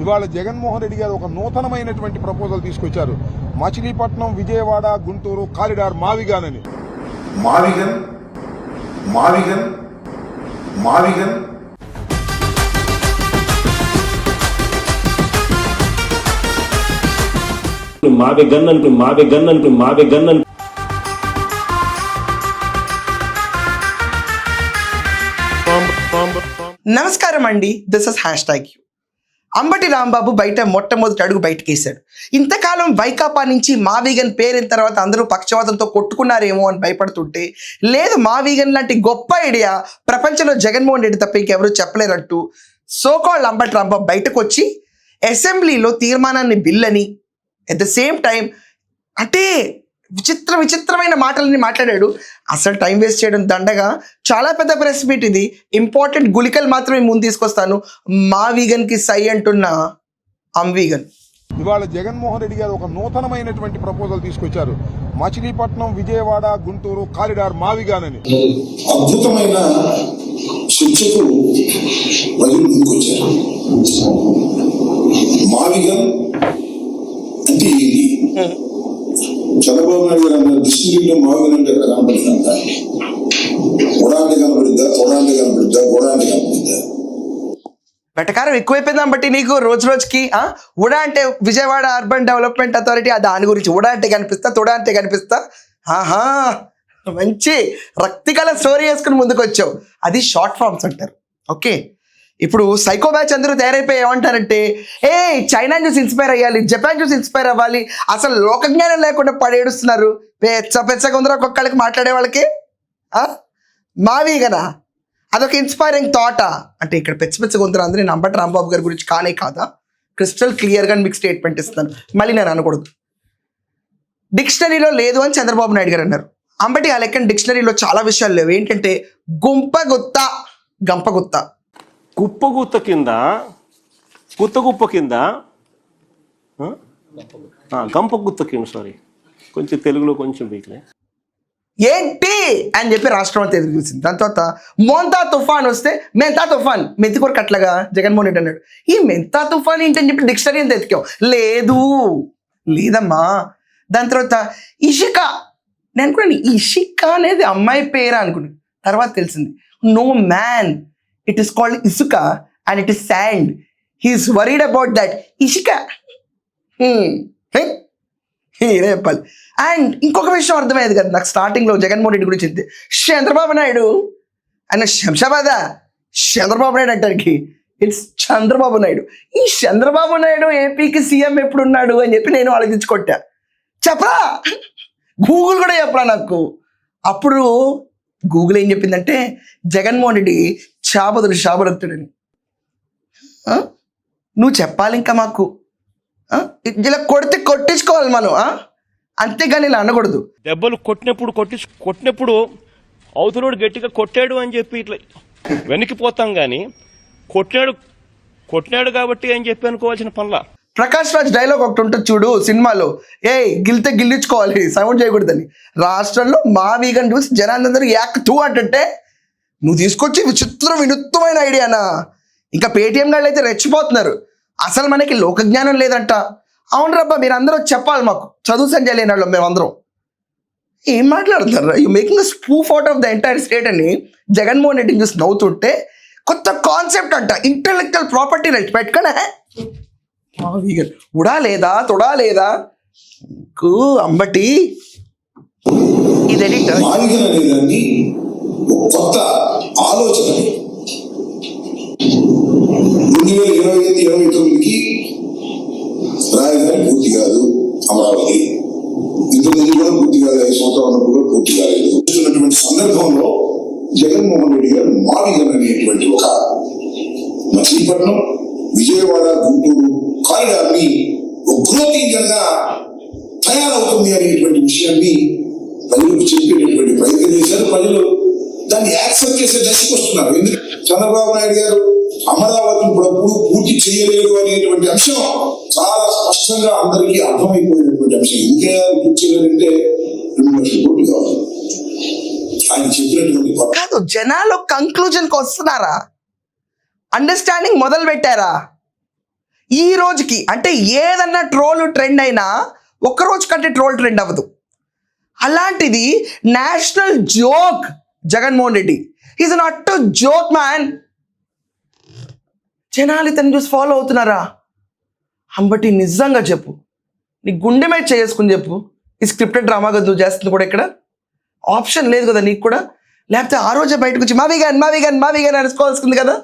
ఇవాళ జగన్మోహన్ రెడ్డి గారు ఒక నూతనమైనటువంటి ప్రపోజల్ తీసుకొచ్చారు. మచిలీపట్నం, విజయవాడ, గుంటూరు కారిడార్ మావిగానని. మావిగన్ మావిగన్ మావిగన్ మావిగన్ నమస్కారం అండి, దిస్ ఇస్ #. అంబటి రాంబాబు బయట మొట్టమొదటి అడుగు బయటకేశాడు. ఇంతకాలం వైకాపా నుంచి మావిగన్ పేరైన తర్వాత అందరూ పక్షవాతంతో కొట్టుకున్నారేమో అని భయపడుతుంటే, లేదు మావిగన్ లాంటి గొప్ప ఐడియా ప్రపంచంలో జగన్మోహన్ రెడ్డి తప్ప ఇంకెవరూ చెప్పలేరంటూ సోకాల్డ్ అంబటి రాంబాబు బయటకు వచ్చి అసెంబ్లీలో తీర్మానాన్ని బిల్లని అట్ ద సేమ్ టైం అంటే విచిత్రమైన మాటలని మాట్లాడాడు. అసలు టైం వేస్ట్ చేయడం దండగా చాలా పెద్ద ప్రెస్ మీట్ ఇది. ఇంపార్టెంట్ గుళికలు మాత్రమే ముందు తీసుకొస్తాను. మావిగన్ కి సై అంటున్న అంవిగన్. ఇవాళ జగన్మోహన్ రెడ్డి గారు ఒక నూతనమైనటువంటి ప్రపోజల్ తీసుకొచ్చారు. మచిలీపట్నం, విజయవాడ, గుంటూరు కారిడార్ మావిగానని. అద్భుతమైన శిక్షకు ప్రజలు ముందుకొచ్చారు. మావిగన్ అంటే ఏంటి? చంద్రబాబు నాయుడు గారు అన్న డిస్ట్రిక్ట్లో మావిగన్ అంటే ఎక్కడ కనపడుతుందంట? గొడాంటి కనపడుద్దా, తొడాంటి కనపడుద్దా, గొడాంటి కనపడుద్దా? వెటకారం ఎక్కువైపోయిందాం బట్టి నీకు రోజు రోజుకి. ఉడా అంటే విజయవాడ అర్బన్ డెవలప్మెంట్ అథారిటీ, దాని గురించి ఉడా అంటే కనిపిస్తా, తొడా అంటే కనిపిస్తా. ఆహా, మంచి రక్తికల స్టోరీ వేసుకుని ముందుకు వచ్చావు. అది షార్ట్ ఫార్మ్స్ అంటారు. ఓకే, ఇప్పుడు సైకో బ్యాచ్ అందరూ తయారైపోయి ఏమంటారంటే, చైనా చూసి ఇన్స్పైర్ అయ్యాలి, జపాన్ చూసి ఇన్స్పైర్ అవ్వాలి. అసలు లోకజ్ఞానం లేకుండా పడేడుస్తున్నారు. పెచ్చగా ఉందరూ ఒక్కొక్కళ్ళకి మాట్లాడే వాళ్ళకి. మావిగనా అదొక ఇన్స్పైరింగ్ థాటా అంటే ఇక్కడ పెచ్చగా ఉందరూ అందరూ. నేను అంబటి రాంబాబు గారి గురించి కానే కాదా, క్రిస్టల్ క్లియర్గా మీకు స్టేట్మెంట్ ఇస్తున్నాను. మళ్ళీ నేను అనకూడదు. డిక్షనరీలో లేదు అని చంద్రబాబు నాయుడు గారు అన్నారు. అంబటి ఆ లెక్కన డిక్షనరీలో చాలా విషయాలు లేవు. ఏంటంటే గంపగుత్త గుప్ప కింద గుత్త కింద గంప గుత్త కింద, సారీ కొంచెం తెలుగులో కొంచెం వీక్లే ఏంటి అని చెప్పి రాష్ట్రం అంతా ఎదురు చూసింది. దాని తర్వాత మోంతా తుఫాన్ వస్తే మెంతా తుఫాన్ మెంతికూర కట్లగా జగన్మోహన్ రెడ్డి అన్నాడు. ఈ మెంతా తుఫాన్ ఏంటని చెప్పి డిక్షనరీ అంతా ఎతికావు, లేదమ్మా. దాని తర్వాత ఇషిక, నేను అనుకున్నాను ఇషిక అనేది అమ్మాయి పేరా అనుకున్నాను. తర్వాత తెలిసింది no man, it is called ఇసుక and it is sand. He is worried about that ఇషిక. ఇదే చెప్పాలి. అండ్ ఇంకొక విషయం అర్థమయ్యేది కదా నాకు స్టార్టింగ్లో జగన్మోహన్ రెడ్డి గురించి చెప్తే, చంద్రబాబు నాయుడు ఆయన శంషాబాదా చంద్రబాబు నాయుడు అంటానికి ఇట్స్ చంద్రబాబు నాయుడు. ఈ చంద్రబాబు నాయుడు ఏపీకి సీఎం ఎప్పుడున్నాడు అని చెప్పి నేను ఆలోచించుకొట్టా. చెప్పరా, గూగుల్ కూడా చెప్పరా నాకు. అప్పుడు గూగుల్ ఏం చెప్పిందంటే జగన్మోహన్ రెడ్డి శాబదుడుతాడని. నువ్వు చెప్పాలి ఇంకా మాకు. ఇలా కొట్టించుకోవాలి మనం, అంతేగాని ఇలా అనకూడదు. దెబ్బలు కొట్టినప్పుడు అవతలోడు గట్టిగా కొట్టాడు అని చెప్పి ఇట్లా వెనక్కిపోతాం కానీ కొట్టినాడు కాబట్టి అని చెప్పి అనుకోవాల్సిన పనుల. ప్రకాష్ రాజ్ డైలాగ్ ఒకటి ఉంటుంది చూడు సినిమాలో, గిల్తే గిల్లించుకోవాలి, సౌండ్ చేయకూడదని. రాష్ట్రంలో మావిగన్ చూసి జనాలందరూ యాక్తూ అంటుంటే నువ్వు తీసుకొచ్చి వినూత్నమైన ఐడియానా. ఇంకా పేటీఎం గాళ్ళు అయితే రెచ్చిపోతున్నారు. అసలు మనకి లోకజ్ఞానం లేదంట. అవును రబ్బా, మీరు అందరూ చెప్పాలి మాకు, చదువు సంజయ్ లేని వాళ్ళు మేమందరం. ఏం మాట్లాడుతున్నారు? You making a spoof out of the entire state అని జగన్మోహన్ రెడ్డిని చూసి నవ్వుతుంటే కొత్త కాన్సెప్ట్ అంట, ఇంటెలెక్చువల్ ప్రాపర్టీ రైట్ పెట్టుకునే ఉడా లేదా తొడా లేదా అంబటి. ఇది ఎడిటర్ కొత్త ఆలోచన 2028-29కి రాజధాని పూర్తి కాదు అమరావతి. ఇంతకుముందు కూడా పూర్తి కాదు, 5 సంవత్సరాల కూడా పూర్తి కాలేదు. చూస్తున్నటువంటి సందర్భంలో జగన్మోహన్ రెడ్డి గారు మావిగన్ అనేటువంటి ఒక మచిలీపట్నం, విజయవాడ, గుంటూరు కారిడార్ ని గ్రోత్ ఇంజన్ గా తయారవుతుంది అనేటువంటి విషయాన్ని ప్రజలకు చెప్పేటటువంటి ప్రయత్నం చేశారు. ప్రజలు దాన్ని యాక్సెప్ట్ చేసే దశకు వస్తున్నారు. ఎందుకంటే చంద్రబాబు నాయుడు గారు అమరావతిని ఇప్పుడు పూర్తి చేయలేరు అనేటువంటి అంశం చాలా స్పష్టంగా అందరికీ అర్థమైపోయినటువంటి అంశం. ఇంకే పూర్తి చేయాలంటే 2 లక్షల కోట్లు కావాలి. ఆయన చెప్పినటువంటి కాదు, జనాలు కంక్లూజన్కి వస్తున్నారా? అండర్స్టాండింగ్ మొదలు పెట్టారా? ఈ రోజుకి అంటే ఏదన్నా ట్రోల్ ట్రెండ్ అయినా ఒక్క రోజు కంటే ట్రోల్ ట్రెండ్ అవ్వదు. అలాంటిది national joke Jaganmohan Reddy. Is not joke man. జనాలు ఇతను చూసి ఫాలో అవుతున్నారా? అంబటి నిజంగా చెప్పు, నీ గుండె మీద చేసుకుని చెప్పు, ఈ స్క్రిప్టెడ్ డ్రామా కదా నువ్వు చేస్తుంది కూడా. ఇక్కడ ఆప్షన్ లేదు కదా నీకు కూడా. లేకపోతే ఆ రోజే బయటకు వచ్చి మావిగాన్ అనుకోవాల్సింది కదా.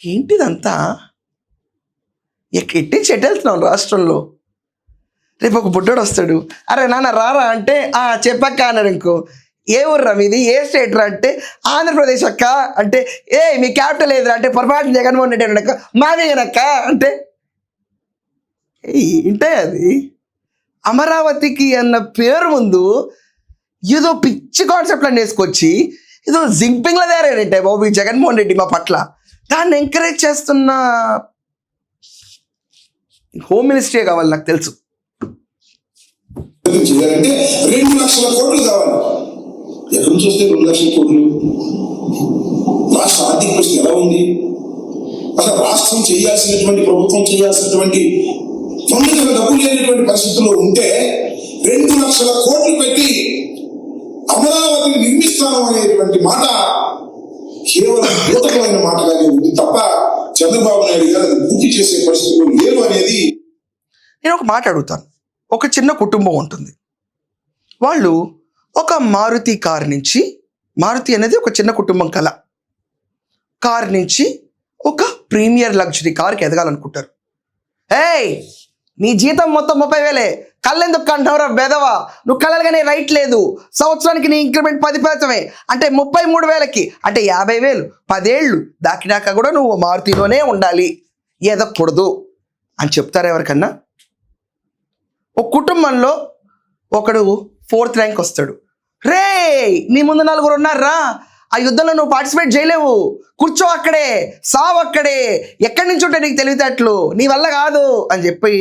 ఏంటిదంతా? ఎట్టి చెట్టు వెళ్తున్నావు రాష్ట్రంలో. రేపు ఒక బుడ్డోడు వస్తాడు, అరే నాన్న రారా అంటే చెప్పక్క అన్నాడు. ఇంకో ఏ ఊర్రా మీది, ఏ స్టేట్ రా అంటే ఆంధ్రప్రదేశ్ అక్క అంటే మీ క్యాపిటల్ ఏదిరా అంటే పొరపాటు జగన్మోహన్ రెడ్డి అన్నాక మావిగానక్క అంటే ఏంటే అది? అమరావతికి అన్న పేరు ముందు ఏదో పిచ్చి కాన్సెప్ట్ అని వేసుకొచ్చి ఏదో జింపింగ్లో తయారైనట్టే బాబు ఈ జగన్మోహన్ రెడ్డి మా పట్ల. దాన్ని ఎంకరేజ్ చేస్తున్న హోమ్ మినిస్ట్రీ కావాలి నాకు తెలుసు. చేయాలంటే 2 లక్షల కోట్లు కావాలి. ఎక్కడి నుంచి వస్తే 2 లక్షల కోట్లు? రాష్ట్ర ఆర్థిక పరిస్థితి ఎలా ఉంది? అసలు రాష్ట్రం చేయాల్సినటువంటి, ప్రభుత్వం చేయాల్సినటువంటి తొమ్మిదిగా డబ్బు లేనటువంటి పరిస్థితుల్లో ఉంటే 2 లక్షల కోట్లు పెట్టి అమరావతిని నిర్మిస్తాను అనేటువంటి మాట కేవలం భూతకమైన మాటగానే ఉంది తప్ప చంద్రబాబు నాయుడు గారు అది పూర్తి చేసే పరిస్థితుల్లో లేరు అనేది. నేను ఒక మాట అడుగుతాను. ఒక చిన్న కుటుంబం ఉంటుంది. వాళ్ళు ఒక మారుతి కార్ నుంచి, మారుతి అనేది ఒక చిన్న కుటుంబం కల, కార్ నుంచి ఒక ప్రీమియర్ లగ్జరీ కార్కి ఎదగాలనుకుంటారు. ఏయ్ నీ జీతం మొత్తం 30,000, కళ్ళెందుకు కంటావురా బెదవా? నువ్వు కలలుగానే రైట్ లేదు. సంవత్సరానికి నీ ఇంక్రిమెంట్ 10% అంటే 33,000కి అంటే 50,000. 10 ఏళ్ళు దాకినాక కూడా నువ్వు మారుతిలోనే ఉండాలి, ఎదగకూడదు అని చెప్తారా ఎవరికన్నా? ఒక కుటుంబంలో ఒకడు 4th ర్యాంక్ వస్తాడు. రే నీ ముందు 4 ఉన్నారా, ఆ యుద్ధంలో నువ్వు పార్టిసిపేట్ చేయలేవు, కూర్చో అక్కడే, సావు అక్కడే, ఎక్కడి నుంచి ఉంటే నీకు తెలివితేటలు, నీ వల్ల కాదు అని చెప్పి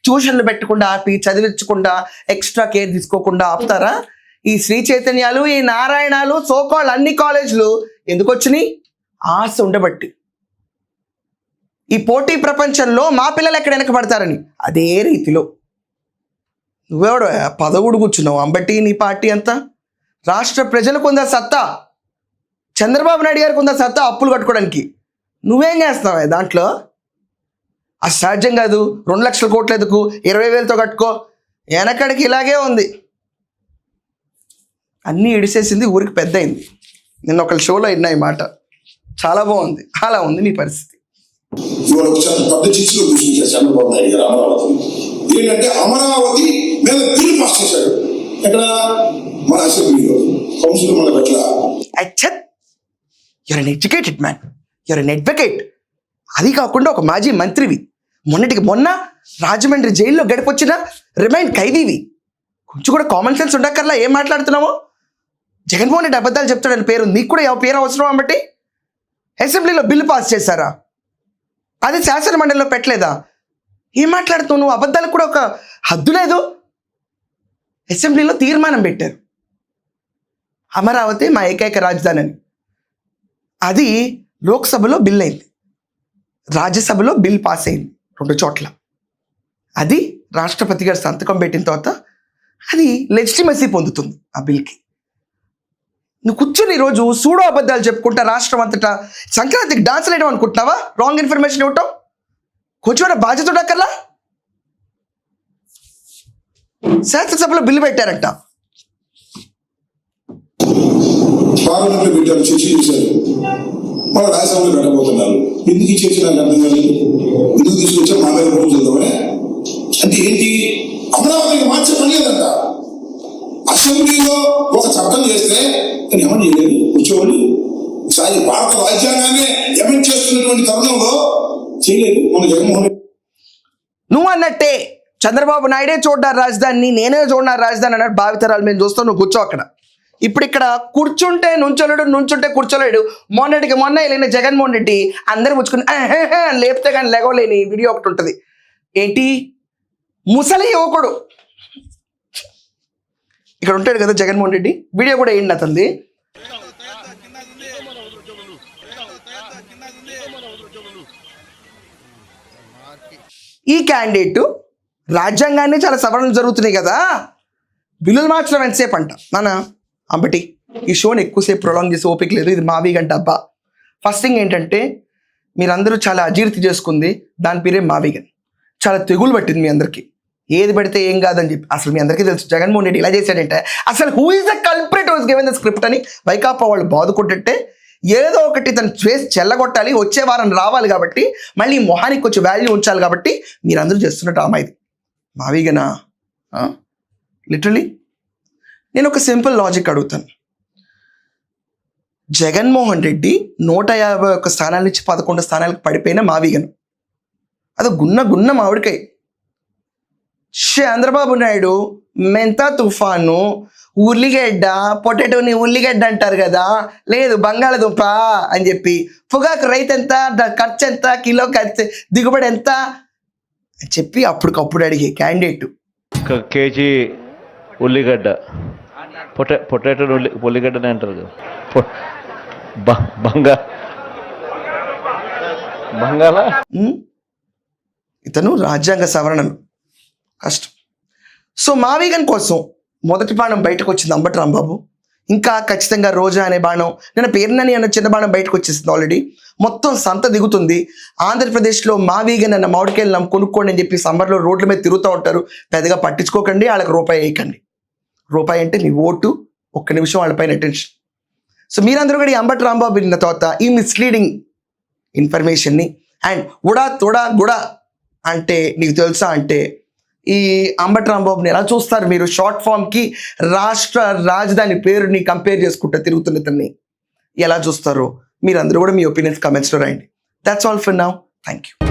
ట్యూషన్లు పెట్టకుండా ఆపి, చదివించకుండా, ఎక్స్ట్రా కేర్ తీసుకోకుండా ఆపుతారా? ఈ శ్రీ చైతన్యాలు, ఈ నారాయణాలు, సోకాళ్ళు అన్ని కాలేజీలు ఎందుకు వచ్చినాయి? ఆశ ఉండబట్టి. ఈ పోటీ ప్రపంచంలో మా పిల్లలు ఎక్కడ వెనకబడతారని. అదే రీతిలో నువ్వెవడు పదవుడు కూర్చున్నావు అంబటి? నీ పార్టీ అంతా రాష్ట్ర ప్రజలకు ఉందా సత్తా? చంద్రబాబు నాయుడు గారికి ఉందా సత్తా అప్పులు కట్టుకోవడానికి? నువ్వేం చేస్తున్నావు దాంట్లో? అసాధ్యం కాదు. 2 లక్షల కోట్లు ఎందుకు, 20,000తో కట్టుకో. వెనకడికి ఇలాగే ఉంది. అన్నీ ఇడిసేసింది, ఊరికి పెద్ద అయింది. నిన్న ఒక షోలో విన్నా ఈ మాట, చాలా బాగుంది. అలా ఉంది నీ పరిస్థితి. ఇవాళ పెద్ద చిచ్చులో చూసించారు చంద్రబాబు నాయుడు గారు అమరావతి. ఏంటంటే అమరావతి మీద బిల్లు పాస్ చేశాడు. ఎక్కడ? మన అసెంబ్లీలో, కౌన్సిల్ మన పట్ల. You're an educated man, you're an advocate. అది కాకుండా ఒక మాజీ మంత్రివి, మొన్నటికి మొన్న రాజమండ్రి జైల్లో గడిపొచ్చిన రిమైండ్ ఖైదీవి. కొంచెం కూడా కామన్ సెన్స్ ఉండక్కర్లా ఏం మాట్లాడుతున్నామో? జగన్మోహన్ రెడ్డి అబద్ధాలు చెప్తాడని పేరు, నీకు కూడా పేరు అవసరం బట్టి అసెంబ్లీలో బిల్లు పాస్ చేశారా? అది శాసన మండలిలో పెట్టలేదా? ఏం మాట్లాడుతావు నువ్వు? అబద్ధాలకు కూడా ఒక హద్దు లేదు. అసెంబ్లీలో తీర్మానం పెట్టారు, అమరావతి మా ఏకైక రాజధాని అని. అది లోక్సభలో బిల్ అయింది, రాజ్యసభలో బిల్ పాస్ అయింది 2 చోట్ల. అది రాష్ట్రపతి గారు సంతకం పెట్టిన తర్వాత అది లెజిటిమసీ పొందుతుంది ఆ బిల్కి. నువ్వు కూర్చొని ఈరోజు సూడో అబద్ధాలు చెప్పుకుంటా రాష్ట్రం అంతటా సంక్రాంతికి డాన్స్ వేయడం అనుకుంటున్నావా? రాంగ్ ఇన్ఫర్మేషన్ ఇవ్వటం కొంచెం బాధ్యత ఉండక్కర్లా? శాసనసభలో బిల్లు పెట్టారంట, పార్లమెంట్లో పెట్టారు, చర్చ చేశారు, మళ్ళీ రాజ్యసభలో పెట్టబోతున్నారు. ఎందుకు ఈ చర్చ నాకు అర్థం కాలేదు. ఎందుకు తీసుకొచ్చారు? మా మీద ప్రపోజల్దామనే. అంటే ఏంటి? అమరావతిని మార్చే పని లేదంట. అసెంబ్లీలో ఒక చట్టం చేస్తే నేను ఏమని చేయలేదు, కూర్చోవాలి. ఒకసారి భారత రాజ్యాంగాన్ని ఎమెండ్ చేస్తున్నటువంటి తరుణంలో చేయలేదు మన జగన్మోహన్ రెడ్డి. నువ్వు అన్నట్టే చంద్రబాబు నాయుడే చూడ్డారు రాజధానిని, నేనే చూడన్నారు రాజధాని అన్నాడు. భావితరాలు మేము చూస్తాం, నువ్వు కూర్చో అక్కడ. ఇప్పుడు ఇక్కడ కూర్చుంటే నుంచోలేడు, నుంచుంటే కూర్చోలేడు. మొన్నటికి మొన్న వెళ్ళిన జగన్మోహన్ రెడ్డి అందరూ ముచ్చుకుని లేపితే కానీ లెగవలేని వీడియో ఒకటి ఉంటుంది. ఏంటి? ముసలి యువకుడు ఇక్కడ ఉంటాడు కదా జగన్మోహన్ రెడ్డి, వీడియో కూడా ఏంటి అతనిది. ఈ క్యాండిడేట్ రాజ్యాంగాన్ని చాలా సవరణలు జరుగుతున్నాయి కదా, బిల్లులు మార్చడం ఎంతసేపు అంట నాన్న. అంబటి ఈ షోని ఎక్కువసేపు ప్రొలాంగ్ చేసి ఓపిక లేదు, ఇది మావి గంట అబ్బా. ఫస్ట్ థింగ్ ఏంటంటే మీరందరూ చాలా అజీర్తి చేసుకుంది, దాని పేరే మావిగన్. చాలా తెగులు పట్టింది మీ అందరికీ, ఏది పడితే ఏం కాదని చెప్పి. అసలు మీ అందరికీ తెలుసు జగన్మోహన్ రెడ్డి ఇలా చేశాడంటే అసలు who is the culprit was given the script అని వైకాపా వాళ్ళు బాదుకుంటుంటే ఏదో ఒకటి తను చేసి చెల్లగొట్టాలి, వచ్చే వారం రావాలి కాబట్టి, మళ్ళీ మొహానికి వచ్చి వాల్యూ ఉంచాలి కాబట్టి మీరందరూ చేస్తున్న డ్రామా ఇది. మావిగనా? లిటరలీ నేను ఒక సింపుల్ లాజిక్ అడుగుతాను. జగన్మోహన్ రెడ్డి 151 స్థానాల నుంచి 11 స్థానాలకు పడిపోయిన మావిగను, అది గున్న మామిడికాయ. చంద్రబాబు నాయుడు మెంతా తుఫాను, ఉల్లిగడ్డ, పొటాటోని ఉల్లిగడ్డ అంటారు కదా, లేదు బంగాళదుంప అని చెప్పి, పొగాకు రైతు ఎంత, ఖర్చు ఎంత, కిలో ఖర్చు, దిగుబడి ఎంత అని చెప్పి అప్పటికప్పుడు అడిగే క్యాండిడేట్. కేజీ ఉల్లిగడ్డ, పొటాటో ఉల్లిగడ్డనే అంటారు కదా, బంగాళ. ఇతను రాజ్యాంగ సవరణలు కష్టం. సో మావిగన్ కోసం మొదటి బాణం బయటకు వచ్చింది అంబటి రాంబాబు. ఇంకా ఖచ్చితంగా రోజా అనే బాణం, నేను పేరునని అన్న చిన్న బాణం బయటకు వచ్చేసింది ఆల్రెడీ. మొత్తం సంత దిగుతుంది. ఆంధ్రప్రదేశ్లో మావిగన్ అన్న మామిడికాయలు కొనుక్కోండి అని చెప్పి సమ్మర్లో రోడ్ల మీద తిరుగుతూ ఉంటారు. పెద్దగా పట్టించుకోకండి, వాళ్ళకి రూపాయి వేయకండి. రూపాయి అంటే నీ ఓటు, ఒక్క నిమిషం వాళ్ళపైన అటెన్షన్. సో మీరందరూ కూడా ఈ అంబటి రాంబాబు విన్న తర్వాత ఈ మిస్లీడింగ్ ఇన్ఫర్మేషన్ని అండ్ ఉడా తొడా గుడా అంటే నీకు తెలుసా అంటే ఈ అంబటి రాంబాబుని ఎలా చూస్తారు మీరు? షార్ట్ ఫామ్కి రాష్ట్ర రాజధాని పేరుని కంపేర్ చేసుకుంటూ తిరుగుతున్న ఇతన్ని ఎలా చూస్తారో మీరందరూ కూడా మీ ఒపీనియన్స్ కమెంట్స్లో రాయండి. That's all for now. Thank you.